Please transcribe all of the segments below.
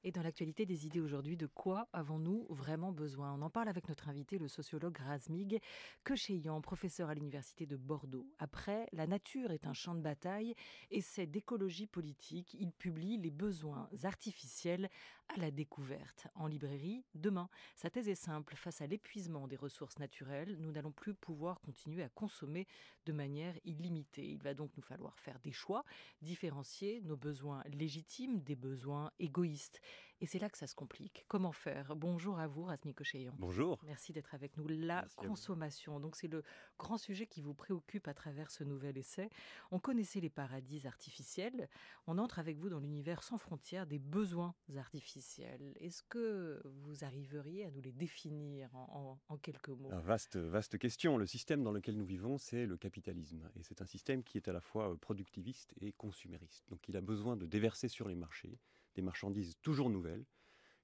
Et dans l'actualité des idées aujourd'hui, de quoi avons-nous vraiment besoin? On en parle avec notre invité, le sociologue Razmig Kocheyan, professeur à l'université de Bordeaux. Après, la nature est un champ de bataille, essai d'écologie politique. Il publie Les besoins artificiels à la découverte. En librairie, demain. Sa thèse est simple. Face à l'épuisement des ressources naturelles, nous n'allons plus pouvoir continuer à consommer de manière illimitée. Il va donc nous falloir faire des choix, différencier nos besoins légitimes des besoins égoïstes. Et c'est là que ça se complique. Comment faire? Bonjour à vous, Razmig Kocheyan. Bonjour. Merci d'être avec nous. La Merci à vous. consommation, donc c'est le grand sujet qui vous préoccupe à travers ce nouvel essai. On connaissait les paradis artificiels. On entre avec vous dans l'univers sans frontières des besoins artificiels. Est-ce que vous arriveriez à nous les définir en quelques mots? Alors, vaste question. Le système dans lequel nous vivons, c'est le capitalisme. Et c'est un système qui est à la fois productiviste et consumériste. Donc il a besoin de déverser sur les marchés des marchandises toujours nouvelles,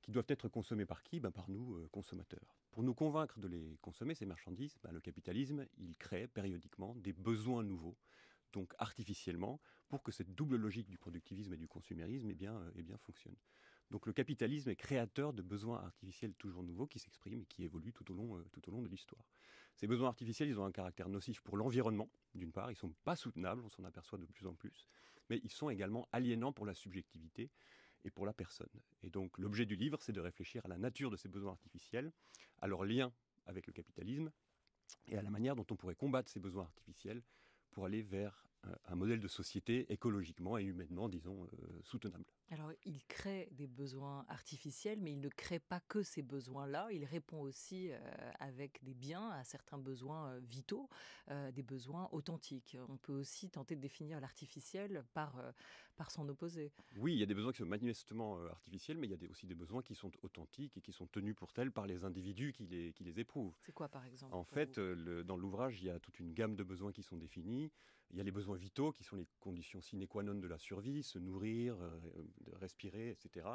qui doivent être consommées par qui? Par nous, consommateurs. Pour nous convaincre de les consommer, ces marchandises, le capitalisme, il crée périodiquement des besoins nouveaux, donc artificiellement, pour que cette double logique du productivisme et du consumérisme fonctionne. Donc le capitalisme est créateur de besoins artificiels toujours nouveaux qui s'expriment et qui évoluent tout au long de l'histoire. Ces besoins artificiels, ils ont un caractère nocif pour l'environnement, d'une part, ils ne sont pas soutenables, on s'en aperçoit de plus en plus, mais ils sont également aliénants pour la subjectivité et pour la personne. Et donc l'objet du livre, c'est de réfléchir à la nature de ces besoins artificiels, à leur lien avec le capitalisme et à la manière dont on pourrait combattre ces besoins artificiels pour aller vers un modèle de société écologiquement et humainement, disons, soutenable. Alors, il crée des besoins artificiels, mais il ne crée pas que ces besoins-là. Il répond aussi avec des biens à certains besoins vitaux, des besoins authentiques. On peut aussi tenter de définir l'artificiel par son opposé. Oui, il y a des besoins qui sont manifestement artificiels, mais il y a aussi des besoins qui sont authentiques et qui sont tenus pour tels par les individus qui les éprouvent. C'est quoi, par exemple? En fait, dans l'ouvrage, il y a toute une gamme de besoins qui sont définis. Il y a les besoins vitaux, qui sont les conditions sine qua non de la survie, se nourrir, de respirer, etc.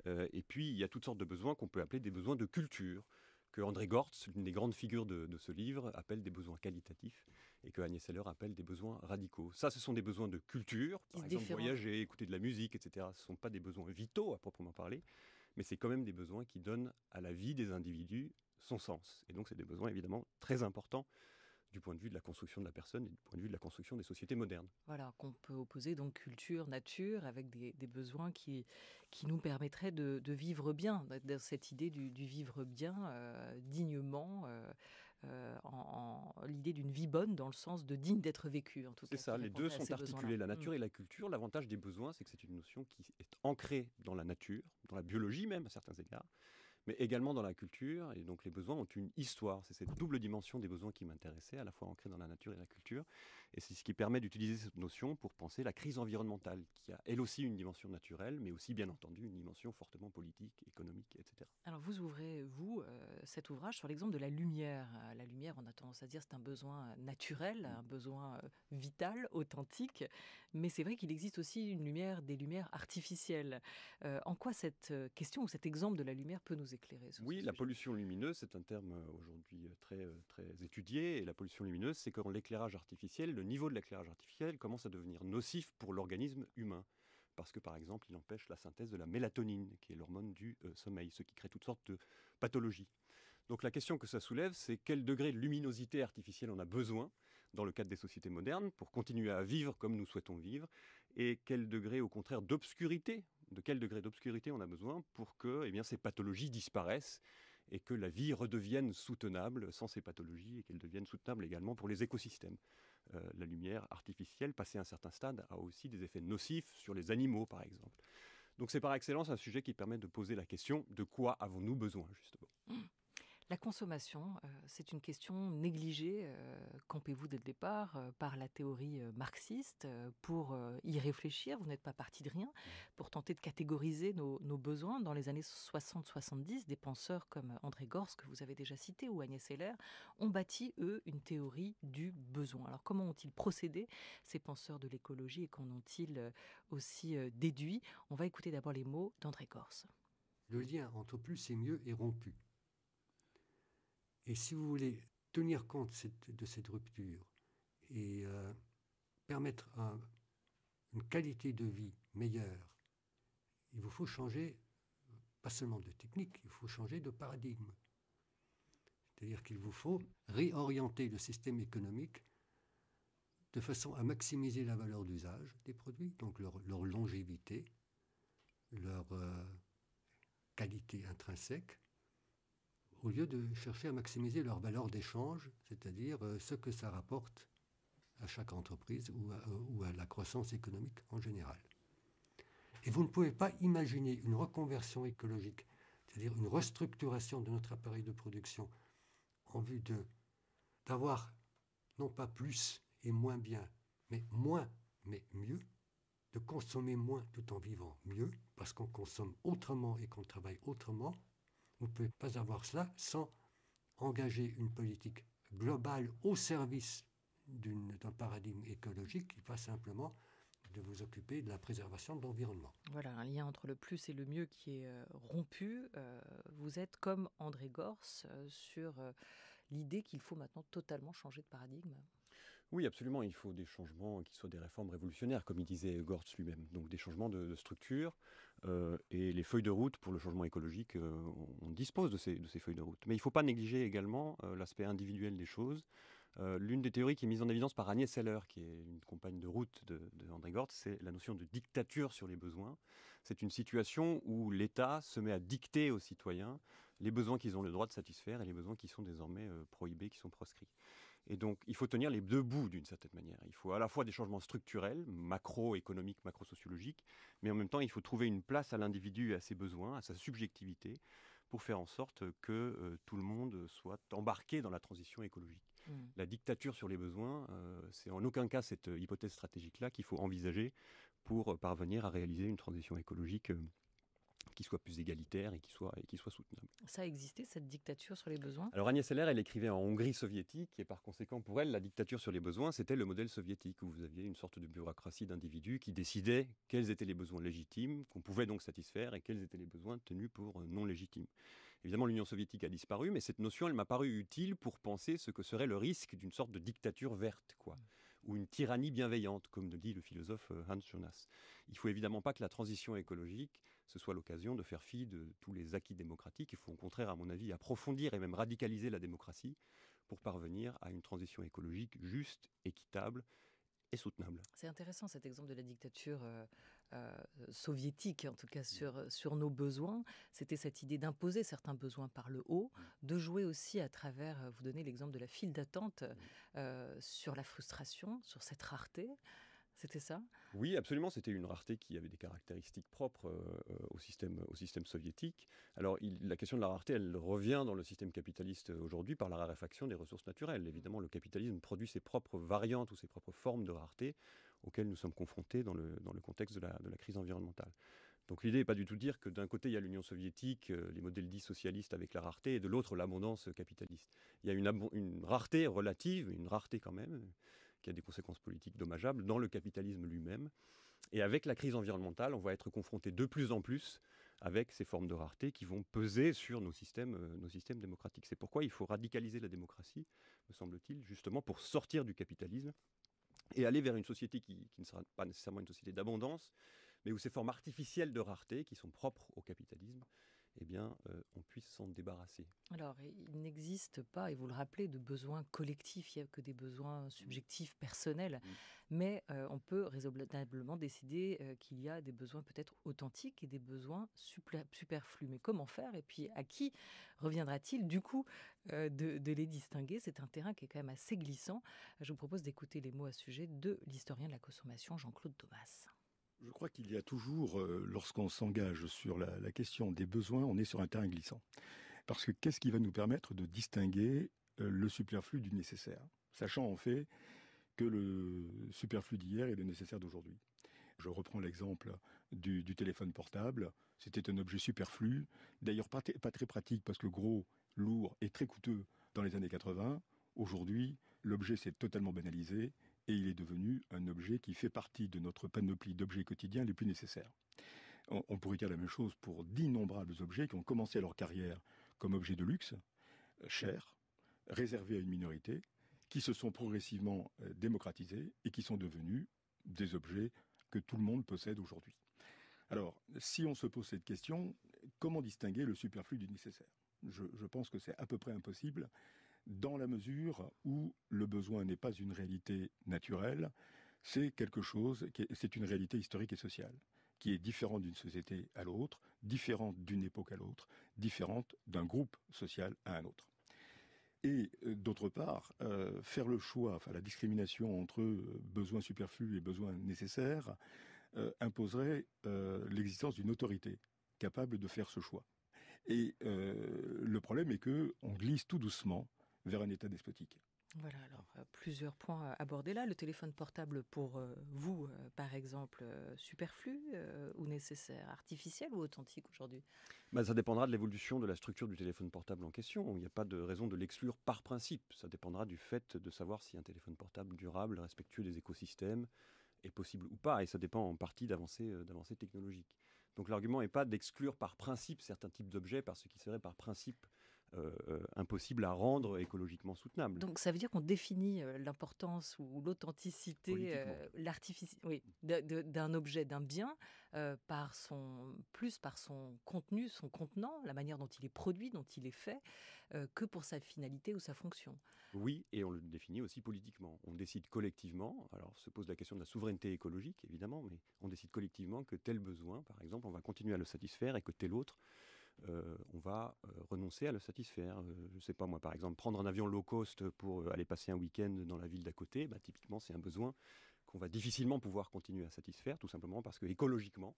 Et puis, il y a toutes sortes de besoins qu'on peut appeler des besoins de culture, que André Gortz, l'une des grandes figures de ce livre, appelle des besoins qualitatifs, et que Agnès Heller appelle des besoins radicaux. Ça, ce sont des besoins de culture, par exemple voyager, écouter de la musique, etc. Ce ne sont pas des besoins vitaux, à proprement parler, mais c'est quand même des besoins qui donnent à la vie des individus son sens. Et donc, c'est des besoins, évidemment, très importants du point de vue de la construction de la personne et du point de vue de la construction des sociétés modernes. Voilà, qu'on peut opposer donc culture, nature, avec des besoins qui nous permettraient de vivre bien, dans cette idée du vivre bien, dignement, en l'idée d'une vie bonne dans le sens de digne d'être vécu, en tout cas. C'est ça, les deux sont articulés, la nature et la culture. L'avantage des besoins, c'est que c'est une notion qui est ancrée dans la nature, dans la biologie même, à certains égards, mais également dans la culture. Et donc les besoins ont une histoire. C'est cette double dimension des besoins qui m'intéressait, à la fois ancrée dans la nature et la culture. Et c'est ce qui permet d'utiliser cette notion pour penser la crise environnementale, qui a elle aussi une dimension naturelle, mais aussi bien entendu une dimension fortement politique, économique, etc. Alors vous ouvrez, cet ouvrage sur l'exemple de la lumière. La lumière, on a tendance à dire c'est un besoin naturel, un besoin vital, authentique. Mais c'est vrai qu'il existe aussi des lumières artificielles. En quoi cette question ou cet exemple de la lumière peut nous éclairer sur ce Oui, la sujet? pollution lumineuse, c'est un terme aujourd'hui très étudié. Et la pollution lumineuse, c'est quand l'éclairage artificiel, le niveau de l'éclairage artificiel commence à devenir nocif pour l'organisme humain. Parce que, par exemple, il empêche la synthèse de la mélatonine, qui est l'hormone du sommeil, ce qui crée toutes sortes de pathologies. Donc la question que ça soulève, c'est quel degré de luminosité artificielle on a besoin dans le cadre des sociétés modernes pour continuer à vivre comme nous souhaitons vivre, et quel degré, au contraire, d'obscurité, de quel degré d'obscurité on a besoin pour que ces pathologies disparaissent et que la vie redevienne soutenable sans ces pathologies et qu'elle devienne soutenable également pour les écosystèmes. La lumière artificielle, passé un certain stade, a aussi des effets nocifs sur les animaux, par exemple. Donc c'est par excellence un sujet qui permet de poser la question de quoi avons-nous besoin, justement. La consommation, c'est une question négligée, campez-vous dès le départ, par la théorie marxiste. Pour y réfléchir, vous n'êtes pas parti de rien, pour tenter de catégoriser nos besoins. Dans les années 60-70, des penseurs comme André Gorz, que vous avez déjà cité, ou Agnès Heller, ont bâti, eux, une théorie du besoin. Alors comment ont-ils procédé, ces penseurs de l'écologie, et qu'en ont-ils aussi déduit? On va écouter d'abord les mots d'André Gorz. Le lien entre plus et mieux est rompu. Et si vous voulez tenir compte de cette rupture et permettre une qualité de vie meilleure, il vous faut changer pas seulement de technique, il faut changer de paradigme. C'est-à-dire qu'il vous faut réorienter le système économique de façon à maximiser la valeur d'usage des produits, donc leur longévité, leur qualité intrinsèque, au lieu de chercher à maximiser leur valeur d'échange, c'est-à-dire ce que ça rapporte à chaque entreprise ou à la croissance économique en général. Et vous ne pouvez pas imaginer une reconversion écologique, c'est-à-dire une restructuration de notre appareil de production en vue d'avoir non pas plus et moins bien, mais moins, mais mieux, de consommer moins tout en vivant mieux, parce qu'on consomme autrement et qu'on travaille autrement. Vous ne pouvez pas avoir cela sans engager une politique globale au service d'un paradigme écologique qui pas simplement de vous occuper de la préservation de l'environnement. Voilà, un lien entre le plus et le mieux qui est rompu. Vous êtes comme André Gorz sur l'idée qu'il faut maintenant totalement changer de paradigme. Oui, absolument. Il faut des changements qui soient des réformes révolutionnaires, comme il disait Gorz lui-même. Donc des changements de structure. Et les feuilles de route pour le changement écologique, on dispose de ces feuilles de route. Mais il ne faut pas négliger également l'aspect individuel des choses. L'une des théories qui est mise en évidence par Agnès Heller, qui est une compagne de route de André Gorz, c'est la notion de dictature sur les besoins. C'est une situation où l'État se met à dicter aux citoyens les besoins qu'ils ont le droit de satisfaire et les besoins qui sont désormais prohibés, qui sont proscrits. Et donc, il faut tenir les deux bouts d'une certaine manière. Il faut à la fois des changements structurels, macroéconomiques, macrosociologiques, mais en même temps, il faut trouver une place à l'individu et à ses besoins, à sa subjectivité, pour faire en sorte que tout le monde soit embarqué dans la transition écologique. La dictature sur les besoins, c'est en aucun cas cette hypothèse stratégique-là qu'il faut envisager pour parvenir à réaliser une transition écologique qui soit plus égalitaire et qui soit soutenable. Ça a existé, cette dictature sur les besoins ? Alors Agnès Heller, elle écrivait en Hongrie soviétique, et par conséquent, pour elle, la dictature sur les besoins, c'était le modèle soviétique, où vous aviez une sorte de bureaucratie d'individus qui décidait quels étaient les besoins légitimes, qu'on pouvait donc satisfaire, et quels étaient les besoins tenus pour non légitimes. Évidemment, l'Union soviétique a disparu, mais cette notion, elle m'a paru utile pour penser ce que serait le risque d'une sorte de dictature verte, ou une tyrannie bienveillante, comme le dit le philosophe Hans Jonas. Il ne faut évidemment pas que la transition écologique ce soit l'occasion de faire fi de tous les acquis démocratiques. Il faut au contraire, à mon avis, approfondir et même radicaliser la démocratie pour parvenir à une transition écologique juste, équitable et soutenable. C'est intéressant cet exemple de la dictature soviétique, en tout cas sur nos besoins. C'était cette idée d'imposer certains besoins par le haut, de jouer aussi à travers, vous donnez l'exemple de la file d'attente, sur la frustration, sur cette rareté. C'était ça ? Oui, absolument. C'était une rareté qui avait des caractéristiques propres au système soviétique. Alors, la question de la rareté, elle revient dans le système capitaliste aujourd'hui par la raréfaction des ressources naturelles. Évidemment, le capitalisme produit ses propres variantes ou ses propres formes de rareté auxquelles nous sommes confrontés dans le contexte de la crise environnementale. Donc l'idée n'est pas du tout de dire que d'un côté, il y a l'Union soviétique, les modèles dits socialistes avec la rareté, et de l'autre, l'abondance capitaliste. Il y a une rareté relative, une rareté quand même, qui a des conséquences politiques dommageables dans le capitalisme lui-même. Et avec la crise environnementale, on va être confronté de plus en plus avec ces formes de rareté qui vont peser sur nos systèmes démocratiques. C'est pourquoi il faut radicaliser la démocratie, me semble-t-il, justement pour sortir du capitalisme et aller vers une société qui ne sera pas nécessairement une société d'abondance, mais où ces formes artificielles de rareté qui sont propres au capitalisme, eh bien, on puisse s'en débarrasser. Alors, il n'existe pas, et vous le rappelez, de besoins collectifs, il n'y a que des besoins subjectifs, personnels, mais on peut raisonnablement décider qu'il y a des besoins peut-être authentiques et des besoins superflus. Mais comment faire ? Et puis, à qui reviendra-t-il, du coup, de les distinguer ? C'est un terrain qui est quand même assez glissant. Je vous propose d'écouter les mots à ce sujet de l'historien de la consommation, Jean-Claude Thomas. Je crois qu'il y a toujours, lorsqu'on s'engage sur la question des besoins, on est sur un terrain glissant. Parce que qu'est-ce qui va nous permettre de distinguer le superflu du nécessaire ? Sachant en fait que le superflu d'hier est le nécessaire d'aujourd'hui. Je reprends l'exemple du téléphone portable. C'était un objet superflu, d'ailleurs pas très pratique parce que gros, lourd et très coûteux dans les années 80. Aujourd'hui, l'objet s'est totalement banalisé. Et il est devenu un objet qui fait partie de notre panoplie d'objets quotidiens les plus nécessaires. On pourrait dire la même chose pour d'innombrables objets qui ont commencé leur carrière comme objets de luxe, chers, réservés à une minorité, qui se sont progressivement démocratisés et qui sont devenus des objets que tout le monde possède aujourd'hui. Alors, si on se pose cette question, comment distinguer le superflu du nécessaire? Je pense que c'est à peu près impossible, dans la mesure où le besoin n'est pas une réalité naturelle, c'est quelque chose, c'est une réalité historique et sociale, qui est différente d'une société à l'autre, différente d'une époque à l'autre, différente d'un groupe social à un autre. Et d'autre part, faire le choix, enfin la discrimination entre besoins superflus et besoins nécessaires, imposerait l'existence d'une autorité capable de faire ce choix. Et le problème est qu'on glisse tout doucement vers un État despotique. Voilà, alors plusieurs points abordés là. Le téléphone portable pour vous, par exemple, superflu ou nécessaire, artificiel ou authentique aujourd'hui? Ça dépendra de l'évolution de la structure du téléphone portable en question. Il n'y a pas de raison de l'exclure par principe. Ça dépendra du fait de savoir si un téléphone portable durable, respectueux des écosystèmes, est possible ou pas. Et ça dépend en partie d'avancées technologiques. Donc l'argument n'est pas d'exclure par principe certains types d'objets par ce qui serait par principe impossible à rendre écologiquement soutenable. Donc ça veut dire qu'on définit l'importance ou l'authenticité, d'un objet, d'un bien, par son contenu, son contenant, la manière dont il est produit, dont il est fait, que pour sa finalité ou sa fonction. Oui, et on le définit aussi politiquement. On décide collectivement, alors se pose la question de la souveraineté écologique, évidemment, mais on décide collectivement que tel besoin, par exemple, on va continuer à le satisfaire et que tel autre, on va renoncer à le satisfaire. Je ne sais pas moi, par exemple, prendre un avion low cost pour aller passer un week-end dans la ville d'à côté, typiquement c'est un besoin qu'on va difficilement pouvoir continuer à satisfaire, tout simplement parce que écologiquement,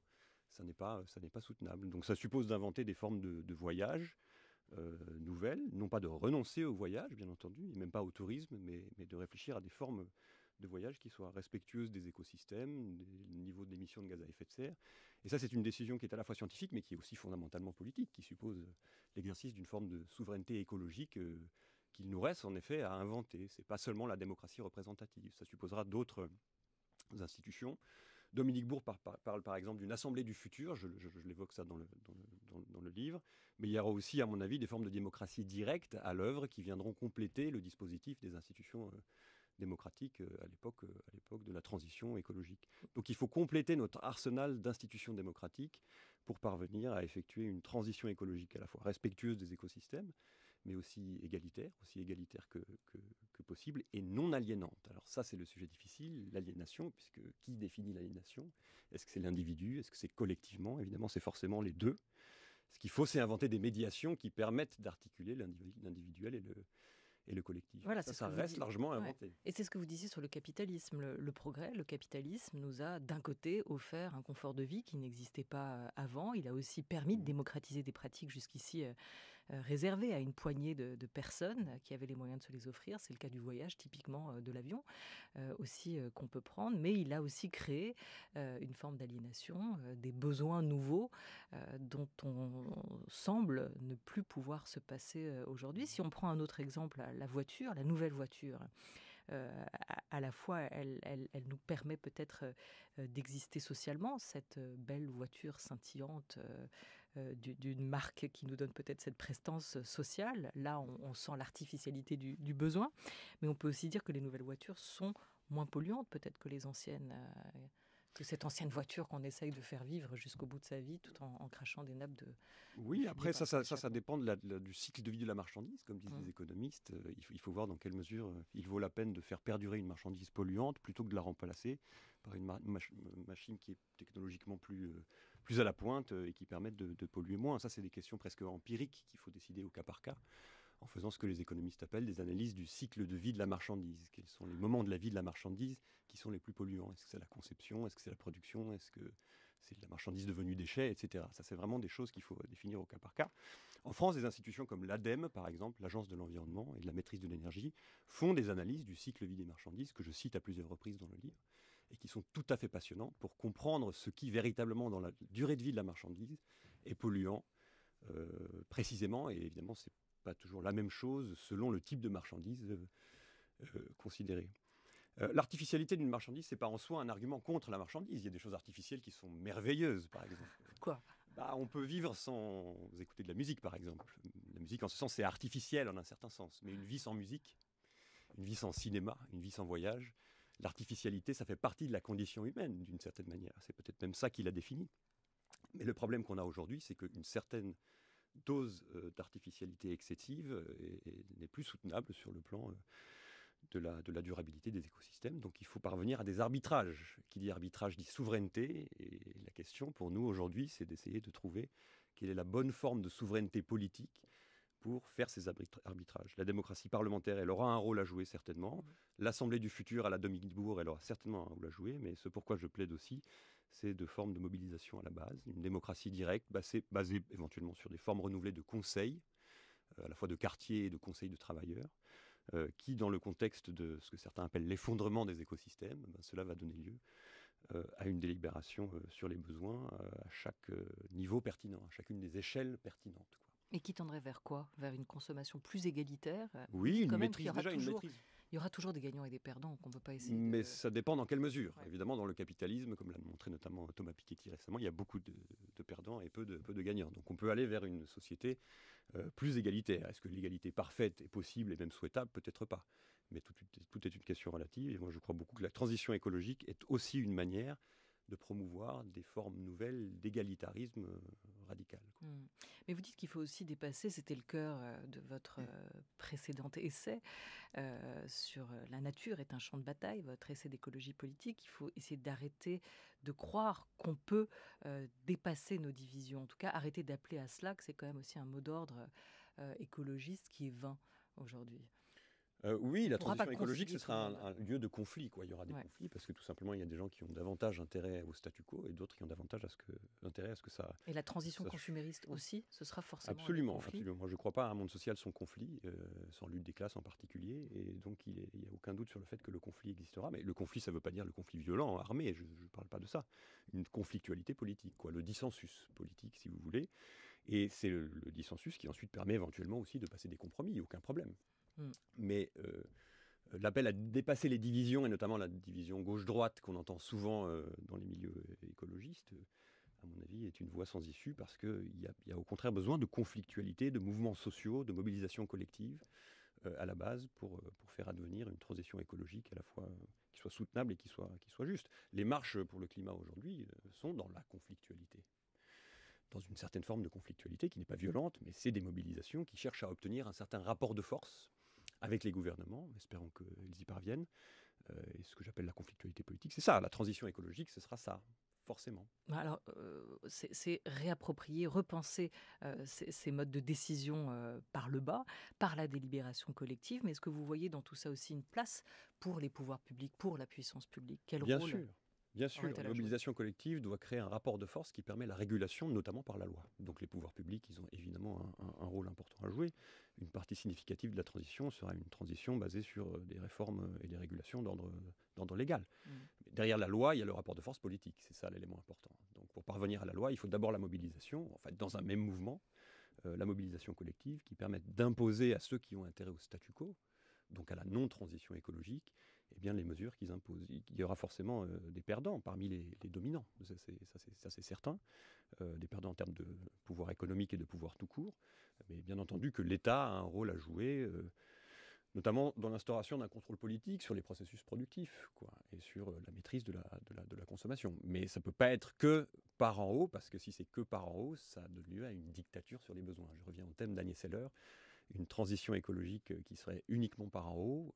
ça n'est pas soutenable. Donc ça suppose d'inventer des formes de voyage nouvelles, non pas de renoncer au voyage, bien entendu, et même pas au tourisme, mais de réfléchir à des formes de voyage qui soient respectueuses des écosystèmes, des niveaux d'émissions de gaz à effet de serre. Et ça, c'est une décision qui est à la fois scientifique, mais qui est aussi fondamentalement politique, qui suppose l'exercice d'une forme de souveraineté écologique qu'il nous reste en effet à inventer. Ce n'est pas seulement la démocratie représentative, ça supposera d'autres institutions. Dominique Bourg parle par exemple d'une assemblée du futur, je l'évoque ça dans le livre, mais il y aura aussi, à mon avis, des formes de démocratie directe à l'œuvre qui viendront compléter le dispositif des institutions démocratique à l'époque de la transition écologique. Donc il faut compléter notre arsenal d'institutions démocratiques pour parvenir à effectuer une transition écologique à la fois respectueuse des écosystèmes, mais aussi égalitaire que possible et non aliénante. Alors ça, c'est le sujet difficile, l'aliénation, puisque qui définit l'aliénation? Est-ce que c'est l'individu? Est-ce que c'est collectivement? Évidemment, c'est forcément les deux. Ce qu'il faut, c'est inventer des médiations qui permettent d'articuler l'individuel et le collectif. Voilà, ça reste largement inventé. Ouais. Et c'est ce que vous disiez sur le capitalisme. Le progrès, le capitalisme nous a d'un côté offert un confort de vie qui n'existait pas avant. Il a aussi permis de démocratiser des pratiques jusqu'ici réservées à une poignée de personnes qui avaient les moyens de se les offrir. C'est le cas du voyage, typiquement de l'avion, aussi qu'on peut prendre. Mais il a aussi créé une forme d'aliénation, des besoins nouveaux dont on semble ne plus pouvoir se passer aujourd'hui. Si on prend un autre exemple, la voiture, la nouvelle voiture, à la fois, elle nous permet peut-être d'exister socialement, cette belle voiture scintillante d'une marque qui nous donne peut-être cette prestance sociale. Là, on sent l'artificialité du besoin, mais on peut aussi dire que les nouvelles voitures sont moins polluantes peut-être que les anciennes, que cette ancienne voiture qu'on essaye de faire vivre jusqu'au bout de sa vie tout en crachant des nappes de... Oui, après ça dépend du cycle de vie de la marchandise, comme disent les économistes. Il faut voir dans quelle mesure il vaut la peine de faire perdurer une marchandise polluante plutôt que de la remplacer par une machine qui est technologiquement plus à la pointe et qui permet de polluer moins. Ça, c'est des questions presque empiriques qu'il faut décider au cas par cas, en faisant ce que les économistes appellent des analyses du cycle de vie de la marchandise. Quels sont les moments de la vie de la marchandise qui sont les plus polluants? Est-ce que c'est la conception? Est-ce que c'est la production? Est-ce que c'est de la marchandise devenue déchet, etc. Ça, c'est vraiment des choses qu'il faut définir au cas par cas. En France, des institutions comme l'ADEME, par exemple, l'Agence de l'environnement et de la maîtrise de l'énergie, font des analyses du cycle de vie des marchandises, que je cite à plusieurs reprises dans le livre, et qui sont tout à fait passionnantes pour comprendre ce qui, véritablement, dans la durée de vie de la marchandise, est polluant précisément. Et évidemment, c'est pas toujours la même chose selon le type de marchandise considérée. L'artificialité d'une marchandise, c'est pas en soi un argument contre la marchandise. Il y a des choses artificielles qui sont merveilleuses, par exemple. Quoi? On peut vivre sans écouter de la musique, par exemple. La musique, en ce sens, c'est artificiel en un certain sens. Mais une vie sans musique, une vie sans cinéma, une vie sans voyage, l'artificialité, ça fait partie de la condition humaine, d'une certaine manière. C'est peut-être même ça qui la définit. Mais le problème qu'on a aujourd'hui, c'est qu'une certaine dose d'artificialité excessive n'est plus soutenable sur le plan de la durabilité des écosystèmes. Donc il faut parvenir à des arbitrages. Qui dit arbitrage dit souveraineté. Et la question pour nous aujourd'hui, c'est d'essayer de trouver quelle est la bonne forme de souveraineté politique pour faire ces arbitrages. La démocratie parlementaire, elle aura un rôle à jouer certainement. L'Assemblée du futur à la Demi-Bourg, elle aura certainement un rôle à jouer. Mais ce pourquoi je plaide aussi, c'est de formes de mobilisation à la base. Une démocratie directe basée éventuellement sur des formes renouvelées de conseils, à la fois de quartiers et de conseils de travailleurs, qui, dans le contexte de ce que certains appellent l'effondrement des écosystèmes, cela va donner lieu à une délibération sur les besoins à chaque niveau pertinent, à chacune des échelles pertinentes, quoi. Et qui tendrait vers quoi? Vers une consommation plus égalitaire? Oui, une maîtrise, déjà une maîtrise. Il y aura toujours des gagnants et des perdants qu'on ne peut pas essayer. Mais ça dépend dans quelle mesure. Ouais. Évidemment, dans le capitalisme, comme l'a montré notamment Thomas Piketty récemment, il y a beaucoup de perdants et peu de gagnants. Donc on peut aller vers une société plus égalitaire. Est-ce que l'égalité parfaite est possible et même souhaitable? Peut-être pas. Mais tout est une question relative. Et moi, je crois beaucoup que la transition écologique est aussi une manière de promouvoir des formes nouvelles d'égalitarisme radical. Mais vous dites qu'il faut aussi dépasser, c'était le cœur de votre précédent essai sur la nature est un champ de bataille, votre essai d'écologie politique. Il faut essayer d'arrêter de croire qu'on peut dépasser nos divisions, en tout cas arrêter d'appeler à cela, que c'est quand même aussi un mot d'ordre écologiste qui est vain aujourd'hui. Oui, la transition écologique, ce sera un lieu de conflit, quoi. Il y aura des conflits parce que tout simplement, il y a des gens qui ont davantage intérêt au statu quo et d'autres qui ont davantage intérêt à ce que ça... Et la transition consumériste aussi, ce sera forcément absolument, un conflit. Absolument. Moi, je ne crois pas à un monde social sans conflit, sans lutte des classes en particulier. Et donc, il n'y a aucun doute sur le fait que le conflit existera. Mais le conflit, ça ne veut pas dire le conflit violent, armé. Je ne parle pas de ça. Une conflictualité politique, quoi. Le dissensus politique, si vous voulez. Et c'est le dissensus qui ensuite permet éventuellement aussi de passer des compromis. Il n'y a aucun problème. Mais l'appel à dépasser les divisions, et notamment la division gauche-droite qu'on entend souvent dans les milieux écologistes, à mon avis, est une voie sans issue parce qu'il y a au contraire besoin de conflictualité, de mouvements sociaux, de mobilisation collective à la base pour faire advenir une transition écologique à la fois qui soit soutenable et qui soit juste. Les marches pour le climat aujourd'hui sont dans la conflictualité. Dans une certaine forme de conflictualité qui n'est pas violente, mais c'est des mobilisations qui cherchent à obtenir un certain rapport de force avec les gouvernements, espérons qu'ils y parviennent. Et ce que j'appelle la conflictualité politique, c'est ça, la transition écologique, ce sera ça, forcément. Alors, c'est réapproprier, repenser ces modes de décision par le bas, par la délibération collective, mais est-ce que vous voyez dans tout ça aussi une place pour les pouvoirs publics, pour la puissance publique? Quel Bien rôle? sûr. Bien sûr, la mobilisation collective doit créer un rapport de force qui permet la régulation, notamment par la loi. Donc les pouvoirs publics, ils ont évidemment un rôle important à jouer. Une partie significative de la transition sera une transition basée sur des réformes et des régulations d'ordre légal. Mais derrière la loi, il y a le rapport de force politique, c'est ça l'élément important. Donc pour parvenir à la loi, il faut d'abord la mobilisation, en fait dans un même mouvement, la mobilisation collective qui permette d'imposer à ceux qui ont intérêt au statu quo, donc à la non-transition écologique, eh bien, les mesures qu'ils imposent. Il y aura forcément des perdants parmi les dominants, ça c'est certain, des perdants en termes de pouvoir économique et de pouvoir tout court, mais bien entendu que l'État a un rôle à jouer, notamment dans l'instauration d'un contrôle politique sur les processus productifs, quoi, et sur la maîtrise de la consommation. Mais ça ne peut pas être que par en haut, parce que si c'est que par en haut, ça donne lieu à une dictature sur les besoins. Je reviens au thème d'Agnès Heller. Une transition écologique qui serait uniquement par en haut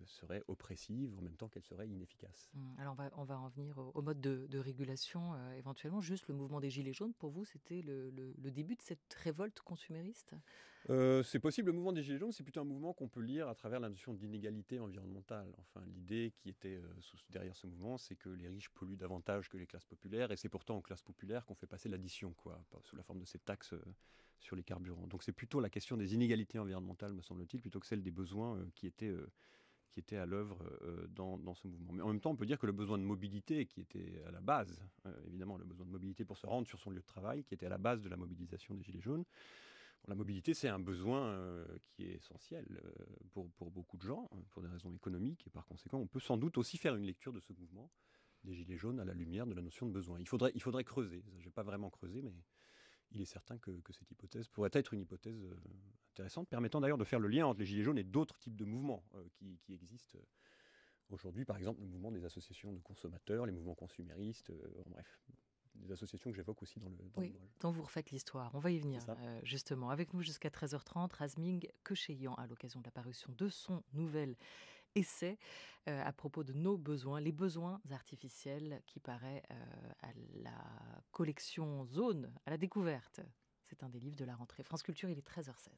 serait oppressive en même temps qu'elle serait inefficace. Alors on va en venir au mode de régulation éventuellement. Juste le mouvement des Gilets jaunes, pour vous, c'était le début de cette révolte consumériste? C'est possible. Le mouvement des Gilets jaunes, c'est plutôt un mouvement qu'on peut lire à travers la notion d'inégalité environnementale. Enfin, l'idée qui était derrière ce mouvement, c'est que les riches polluent davantage que les classes populaires, et c'est pourtant aux classes populaires qu'on fait passer l'addition, quoi, sous la forme de ces taxes sur les carburants. Donc c'est plutôt la question des inégalités environnementales, me semble-t-il, plutôt que celle des besoins qui étaient à l'œuvre dans ce mouvement. Mais en même temps, on peut dire que le besoin de mobilité, qui était à la base, évidemment, le besoin de mobilité pour se rendre sur son lieu de travail, qui était à la base de la mobilisation des Gilets jaunes, la mobilité, c'est un besoin qui est essentiel pour beaucoup de gens, pour des raisons économiques, et par conséquent, on peut sans doute aussi faire une lecture de ce mouvement des Gilets jaunes à la lumière de la notion de besoin. Il faudrait creuser. Je n'ai pas vraiment creusé, mais il est certain que cette hypothèse pourrait être une hypothèse intéressante, permettant d'ailleurs de faire le lien entre les Gilets jaunes et d'autres types de mouvements qui existent aujourd'hui. Par exemple, le mouvement des associations de consommateurs, les mouvements consuméristes, bref, des associations que j'évoque aussi dans l'ouvrage. Oui, dont vous refaites l'histoire. On va y venir, justement. Avec nous jusqu'à 13h30, Razmig Kecheyan, à l'occasion de la parution de son nouvel essai à propos de nos besoins, les besoins artificiels, qui paraît à la collection Zone, à la découverte. C'est un des livres de la rentrée. France Culture, il est 13h16.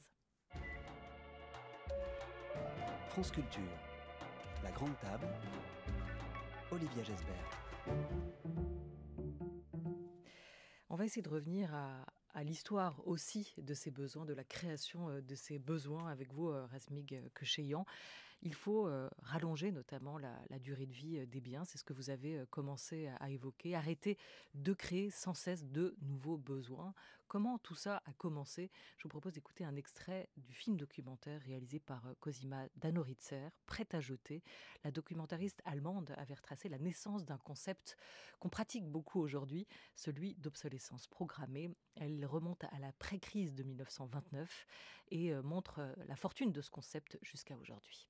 France Culture, la grande table, Olivia Gesbert. On va essayer de revenir à l'histoire aussi de ces besoins, de la création de ces besoins avec vous, Razmig Kecheyan. Il faut rallonger notamment la durée de vie des biens. C'est ce que vous avez commencé à évoquer. Arrêter de créer sans cesse de nouveaux besoins. Comment tout ça a commencé ? Je vous propose d'écouter un extrait du film documentaire réalisé par Cosima Danoritzer, Prête à jeter. La documentariste allemande avait retracé la naissance d'un concept qu'on pratique beaucoup aujourd'hui, celui d'obsolescence programmée. Elle remonte à la pré-crise de 1929 et montre la fortune de ce concept jusqu'à aujourd'hui.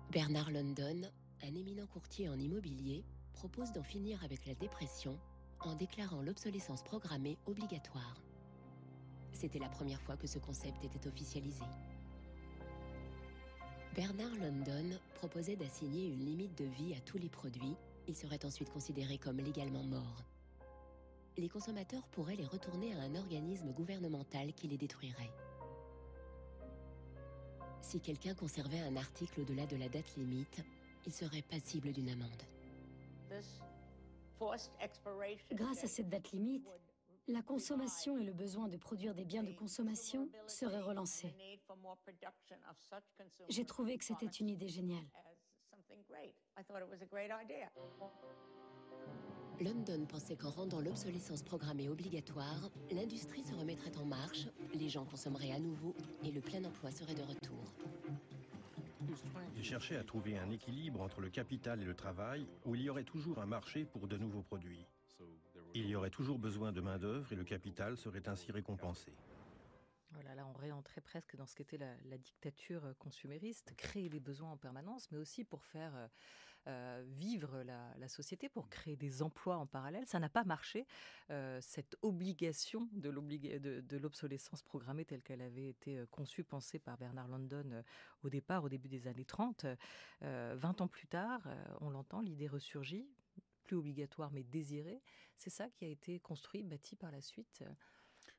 Bernard London, un éminent courtier en immobilier, propose d'en finir avec la dépression en déclarant l'obsolescence programmée obligatoire. C'était la première fois que ce concept était officialisé. Bernard London proposait d'assigner une limite de vie à tous les produits. Ils seraient ensuite considérés comme légalement morts. Les consommateurs pourraient les retourner à un organisme gouvernemental qui les détruirait. Si quelqu'un conservait un article au-delà de la date limite, il serait passible d'une amende. Grâce à cette date limite, la consommation et le besoin de produire des biens de consommation seraient relancés. J'ai trouvé que c'était une idée géniale. London pensait qu'en rendant l'obsolescence programmée obligatoire, l'industrie se remettrait en marche, les gens consommeraient à nouveau et le plein emploi serait de retour. Il cherchait à trouver un équilibre entre le capital et le travail, où il y aurait toujours un marché pour de nouveaux produits. Il y aurait toujours besoin de main-d'œuvre et le capital serait ainsi récompensé. Voilà, là on réentrait presque dans ce qu'était la dictature consumériste, créer des besoins en permanence, mais aussi pour faire vivre la société, pour créer des emplois en parallèle. Ça n'a pas marché, cette obligation de l'obsolescence programmée telle qu'elle avait été conçue, pensée par Bernard London au départ, au début des années 30. 20 ans plus tard, on l'entend, l'idée ressurgit, plus obligatoire mais désirée. C'est ça qui a été construit, bâti par la suite.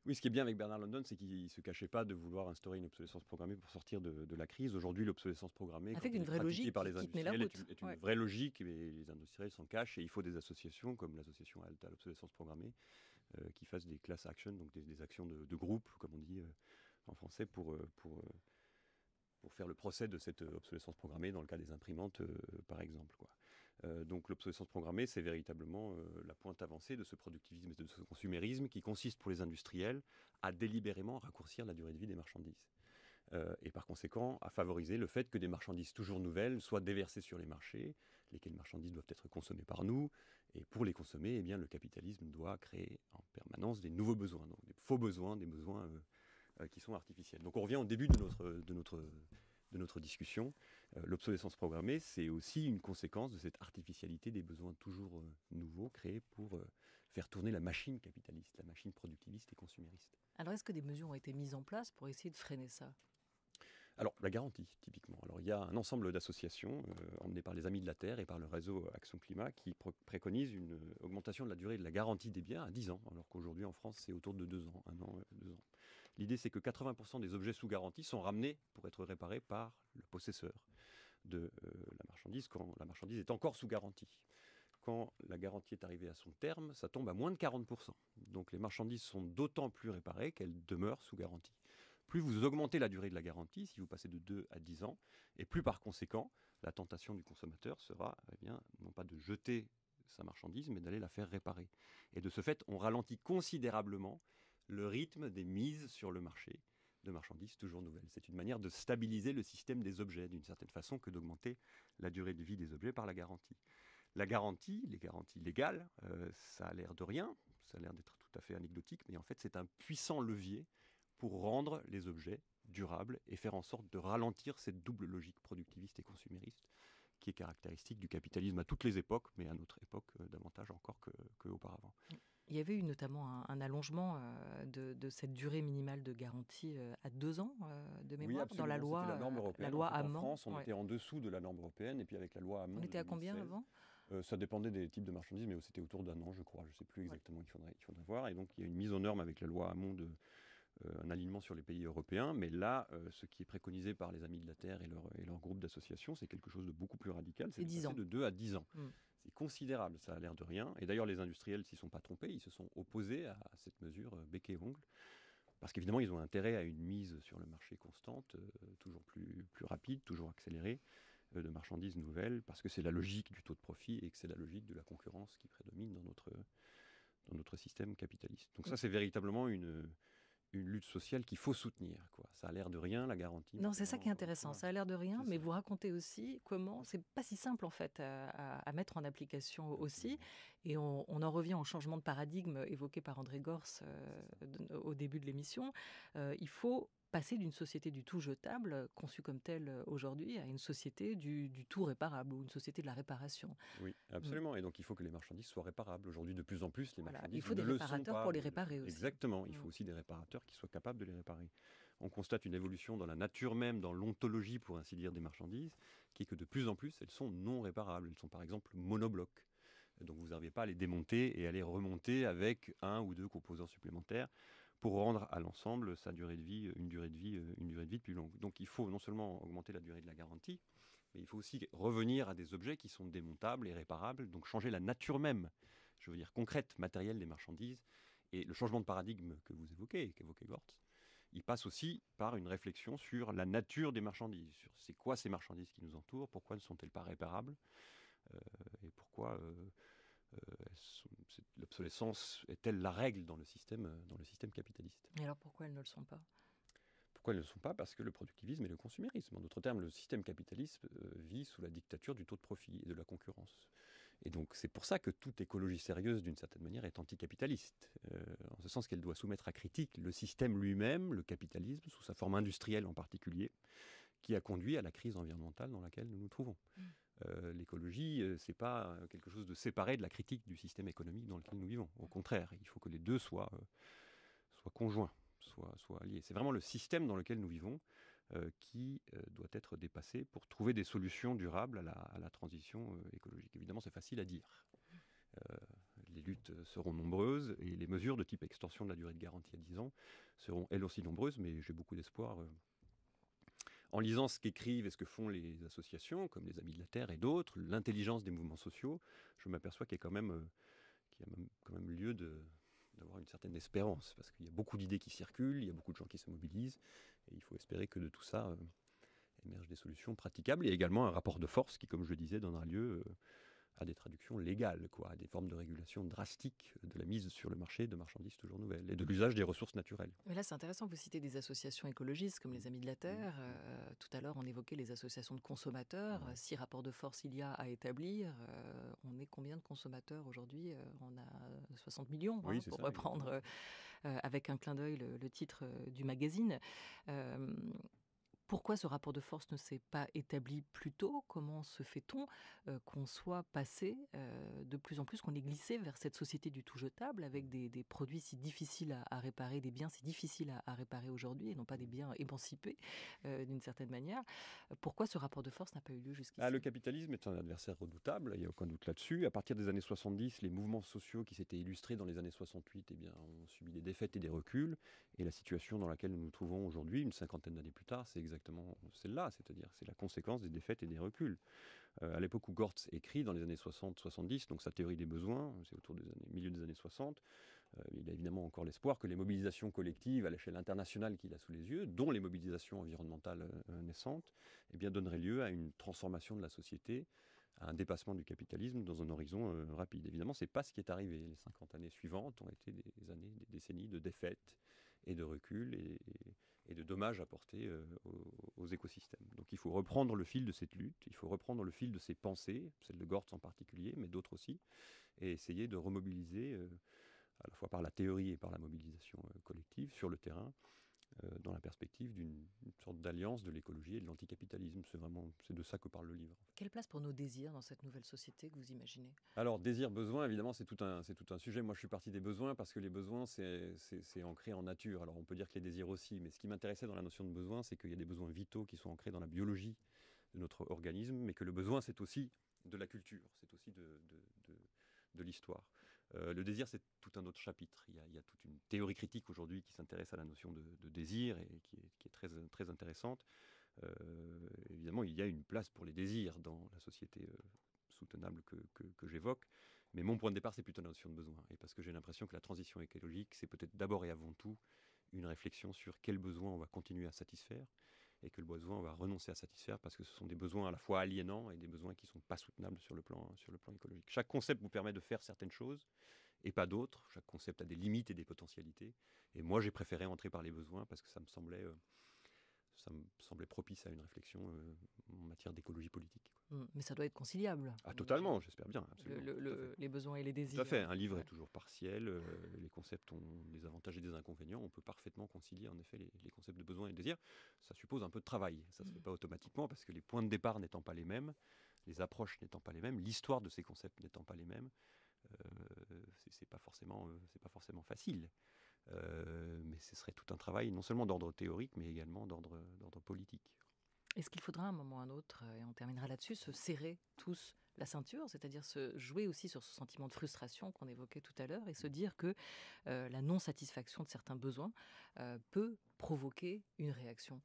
Oui, ce qui est bien avec Bernard London, c'est qu'il ne se cachait pas de vouloir instaurer une obsolescence programmée pour sortir de la crise. Aujourd'hui, l'obsolescence programmée, avec une vraie logique par les industriels, est une ouais. vraie logique, mais les industriels s'en cachent et il faut des associations comme l'association Alta à l'obsolescence programmée qui fassent des class actions, donc des actions de groupe, comme on dit en français, pour faire le procès de cette obsolescence programmée dans le cas des imprimantes, par exemple, quoi. Donc l'obsolescence programmée, c'est véritablement la pointe avancée de ce productivisme et de ce consumérisme qui consiste pour les industriels à délibérément raccourcir la durée de vie des marchandises. Et par conséquent, à favoriser le fait que des marchandises toujours nouvelles soient déversées sur les marchés, lesquelles marchandises doivent être consommées par nous. Et pour les consommer, eh bien, le capitalisme doit créer en permanence des nouveaux besoins, donc des faux besoins, des besoins qui sont artificiels. Donc on revient au début de notre discussion. L'obsolescence programmée, c'est aussi une conséquence de cette artificialité des besoins toujours nouveaux créés pour faire tourner la machine capitaliste, la machine productiviste et consumériste. Alors est-ce que des mesures ont été mises en place pour essayer de freiner ça ? Alors, la garantie, typiquement. Alors, il y a un ensemble d'associations emmenées par les Amis de la Terre et par le réseau Action Climat qui préconisent une augmentation de la durée de la garantie des biens à 10 ans, alors qu'aujourd'hui en France, c'est autour de 2 ans, 1 an, 2 ans. L'idée, c'est que 80% des objets sous garantie sont ramenés pour être réparés par le possesseur de la marchandise quand la marchandise est encore sous garantie. Quand la garantie est arrivée à son terme, ça tombe à moins de 40%. Donc les marchandises sont d'autant plus réparées qu'elles demeurent sous garantie. Plus vous augmentez la durée de la garantie, si vous passez de 2 à 10 ans, et plus par conséquent, la tentation du consommateur sera, eh bien, non pas de jeter sa marchandise, mais d'aller la faire réparer. Et de ce fait, on ralentit considérablement le rythme des mises sur le marché de marchandises toujours nouvelles. C'est une manière de stabiliser le système des objets, d'une certaine façon, que d'augmenter la durée de vie des objets par la garantie. La garantie, les garanties légales, ça a l'air de rien, ça a l'air d'être tout à fait anecdotique, mais en fait, c'est un puissant levier pour rendre les objets durables et faire en sorte de ralentir cette double logique productiviste et consumériste qui est caractéristique du capitalisme à toutes les époques, mais à notre époque davantage encore qu'auparavant. Il y avait eu notamment un allongement de cette durée minimale de garantie à 2 ans de mémoire oui, dans la loi, c'était la norme européenne. la loi En fait, Hamon. En France, on Ouais. était en dessous de la norme européenne, et puis avec la loi Hamon On était de à combien 2016, avant? ça dépendait des types de marchandises, mais c'était autour d'1 an, je crois. Je ne sais plus exactement, il faudrait voir. Et donc, il y a une mise aux normes avec la loi Hamon un alignement sur les pays européens. Mais là, ce qui est préconisé par les Amis de la Terre et leur groupe d'associations, c'est quelque chose de beaucoup plus radical. C'est de 10 passer ans. de 2 à 10 ans. Mm. C'est considérable, ça a l'air de rien. Et d'ailleurs, les industriels s'y sont pas trompés. Ils se sont opposés à cette mesure bec et ongle. Parce qu'évidemment, ils ont intérêt à une mise sur le marché constante, toujours plus rapide, toujours accélérée, de marchandises nouvelles, parce que c'est la logique du taux de profit et que c'est la logique de la concurrence qui prédomine dans notre système capitaliste. Donc ça, c'est véritablement une lutte sociale qu'il faut soutenir, quoi. Ça a l'air de rien, la garantie. Non, c'est ça qui est intéressant. Ça a l'air de rien, mais vous racontez aussi comment c'est pas si simple en fait à mettre en application aussi. Et on en revient au changement de paradigme évoqué par André Gors au début de l'émission. Il faut passer d'une société du tout jetable, conçue comme telle aujourd'hui, à une société du tout réparable, ou une société de la réparation. Oui, absolument. Et donc, il faut que les marchandises soient réparables. Aujourd'hui, de plus en plus, les marchandises il faut des ne le sont réparateurs pas. pour les réparer aussi. Exactement. Il faut aussi des réparateurs qui soient capables de les réparer. On constate une évolution dans la nature même, dans l'ontologie, pour ainsi dire, des marchandises, qui est que de plus en plus, elles sont non réparables. Elles sont par exemple monoblocs. Donc, vous n'arrivez pas à les démonter et à les remonter avec 1 ou 2 composants supplémentaires pour rendre à l'ensemble sa durée de vie, une durée de vie plus longue. Donc il faut non seulement augmenter la durée de la garantie, mais il faut aussi revenir à des objets qui sont démontables et réparables, donc changer la nature même, je veux dire concrète, matérielle des marchandises. Et le changement de paradigme que vous évoquez, et qu'évoquait Gortz, il passe aussi par une réflexion sur la nature des marchandises, sur c'est quoi ces marchandises qui nous entourent, pourquoi ne sont-elles pas réparables, et pourquoi l'obsolescence est-elle la règle dans le système capitaliste. Et alors pourquoi elles ne le sont pas ? Pourquoi elles ne le sont pas ? Parce que le productivisme et le consumérisme. En d'autres termes, le système capitaliste vit sous la dictature du taux de profit et de la concurrence. Et donc c'est pour ça que toute écologie sérieuse, d'une certaine manière, est anticapitaliste. En ce sens qu'elle doit soumettre à critique le système lui-même, le capitalisme, sous sa forme industrielle en particulier, qui a conduit à la crise environnementale dans laquelle nous nous trouvons. L'écologie, c'est pas quelque chose de séparé de la critique du système économique dans lequel nous vivons. Au contraire, il faut que les deux soient conjoints, soient liés. C'est vraiment le système dans lequel nous vivons qui doit être dépassé pour trouver des solutions durables à la transition écologique. Évidemment, c'est facile à dire. Les luttes seront nombreuses et les mesures de type extension de la durée de garantie à 10 ans seront elles aussi nombreuses, mais j'ai beaucoup d'espoir. En lisant ce qu'écrivent et ce que font les associations, comme les Amis de la Terre et d'autres, l'intelligence des mouvements sociaux, je m'aperçois qu'il y a quand même lieu d'avoir une certaine espérance, parce qu'il y a beaucoup d'idées qui circulent, il y a beaucoup de gens qui se mobilisent, et il faut espérer que de tout ça émergent des solutions praticables, et également un rapport de force qui, comme je le disais, donnera lieu à des traductions légales, à des formes de régulation drastiques de la mise sur le marché de marchandises toujours nouvelles et de l'usage des ressources naturelles. Mais là, c'est intéressant, vous citez des associations écologistes comme les Amis de la Terre. Tout à l'heure, on évoquait les associations de consommateurs. Si rapport de force il y a à établir, on est combien de consommateurs aujourd'hui ? On a 60 millions, oui, pour reprendre avec un clin d'œil le titre du magazine. Pourquoi ce rapport de force ne s'est pas établi plus tôt ? Comment se fait-on qu'on soit passé de plus en plus, qu'on est glissé vers cette société du tout jetable avec des produits si difficiles à réparer, des biens si difficiles à réparer aujourd'hui et non pas des biens émancipés d'une certaine manière ? Pourquoi ce rapport de force n'a pas eu lieu jusqu'ici ? Le capitalisme est un adversaire redoutable, il n'y a aucun doute là-dessus. À partir des années 70, les mouvements sociaux qui s'étaient illustrés dans les années 68 ont subi des défaites et des reculs. Et la situation dans laquelle nous nous trouvons aujourd'hui, une cinquantaine d'années plus tard, c'est exactement celle-là, c'est-à-dire c'est la conséquence des défaites et des reculs. À l'époque où Gortz écrit, dans les années 60-70, donc sa théorie des besoins, c'est autour des milieu des années 60, il a évidemment encore l'espoir que les mobilisations collectives à l'échelle internationale qu'il a sous les yeux, dont les mobilisations environnementales naissantes, donneraient lieu à une transformation de la société, à un dépassement du capitalisme dans un horizon rapide. Évidemment, ce n'est pas ce qui est arrivé. Les 50 années suivantes ont été des décennies de défaites et de recul et de dommages apportés aux écosystèmes. Donc il faut reprendre le fil de cette lutte, il faut reprendre le fil de ces pensées, celle de Gortz en particulier, mais d'autres aussi, et essayer de remobiliser, à la fois par la théorie et par la mobilisation collective sur le terrain, dans la perspective d'une sorte d'alliance de l'écologie et de l'anticapitalisme. C'est de ça que parle le livre. Quelle place pour nos désirs dans cette nouvelle société que vous imaginez? Alors, désir, besoin, évidemment, c'est tout un sujet. Moi, je suis parti des besoins parce que les besoins, c'est ancré en nature. Alors, on peut dire que les désirs aussi, mais ce qui m'intéressait dans la notion de besoin, c'est qu'il y a des besoins vitaux qui sont ancrés dans la biologie de notre organisme, mais que le besoin, c'est aussi de la culture, c'est aussi de l'histoire. Le désir, c'est tout un autre chapitre. Il y a toute une théorie critique aujourd'hui qui s'intéresse à la notion de désir et qui est très, très intéressante. Évidemment, il y a une place pour les désirs dans la société soutenable que j'évoque, mais mon point de départ, c'est plutôt la notion de besoin. Et parce que j'ai l'impression que la transition écologique, c'est peut-être d'abord et avant tout une réflexion sur quels besoins on va continuer à satisfaire et quels besoins on va renoncer à satisfaire parce que ce sont des besoins à la fois aliénants et des besoins qui ne sont pas soutenables sur le plan écologique. Chaque concept vous permet de faire certaines choses et pas d'autres. Chaque concept a des limites et des potentialités. Et moi, j'ai préféré entrer par les besoins parce que ça me semblait propice à une réflexion en matière d'écologie politique. Mais ça doit être conciliable. Ah, totalement, j'espère bien. Absolument, les besoins et les désirs. Tout à fait, un livre est toujours partiel, les concepts ont des avantages et des inconvénients, on peut parfaitement concilier en effet les concepts de besoin et de désir. Ça suppose un peu de travail, ça ne se fait pas automatiquement parce que les points de départ n'étant pas les mêmes, les approches n'étant pas les mêmes, l'histoire de ces concepts n'étant pas les mêmes, c'est pas forcément facile. Mais ce serait tout un travail, non seulement d'ordre théorique, mais également d'ordre politique. Est-ce qu'il faudra à un moment ou à un autre, et on terminera là-dessus, se serrer tous la ceinture, c'est-à-dire se jouer aussi sur ce sentiment de frustration qu'on évoquait tout à l'heure et se dire que la non-satisfaction de certains besoins peut provoquer une réaction,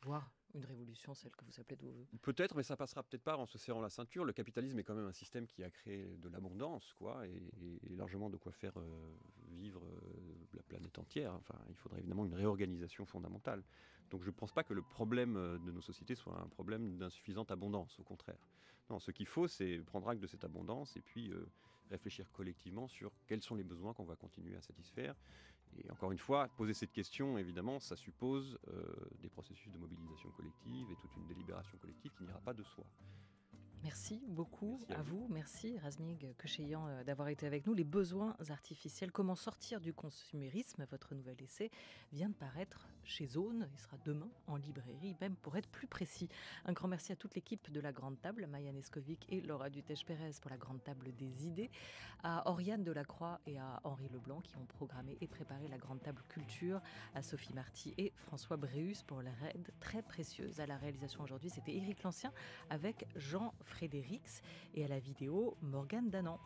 voire une révolution, celle que vous appelez de vos voeux? Peut-être, mais ça passera peut-être pas en se serrant la ceinture. Le capitalisme est quand même un système qui a créé de l'abondance, quoi, et largement de quoi faire vivre la planète entière. Enfin, il faudrait évidemment une réorganisation fondamentale. Donc je ne pense pas que le problème de nos sociétés soit un problème d'insuffisante abondance, au contraire. Non, ce qu'il faut, c'est prendre acte de cette abondance et puis réfléchir collectivement sur quels sont les besoins qu'on va continuer à satisfaire. Et encore une fois, poser cette question, évidemment, ça suppose des processus de mobilisation collective et toute une délibération collective qui n'ira pas de soi. Merci beaucoup. Merci à vous. Merci Razmig Kecheyan d'avoir été avec nous. Les besoins artificiels, comment sortir du consumérisme. Votre nouvel essai vient de paraître chez Zone. Il sera demain en librairie, même pour être plus précis. Un grand merci à toute l'équipe de La Grande Table, Maya Neskovic et Laura Dutèche-Pérez pour La Grande Table des idées, à Oriane Delacroix et à Henri Leblanc qui ont programmé et préparé La Grande Table Culture, à Sophie Marty et François Bréhus pour l'aide très précieuse. À la réalisation aujourd'hui, c'était Éric Lancien avec Jean Frédérix et à la vidéo Morgane Danan.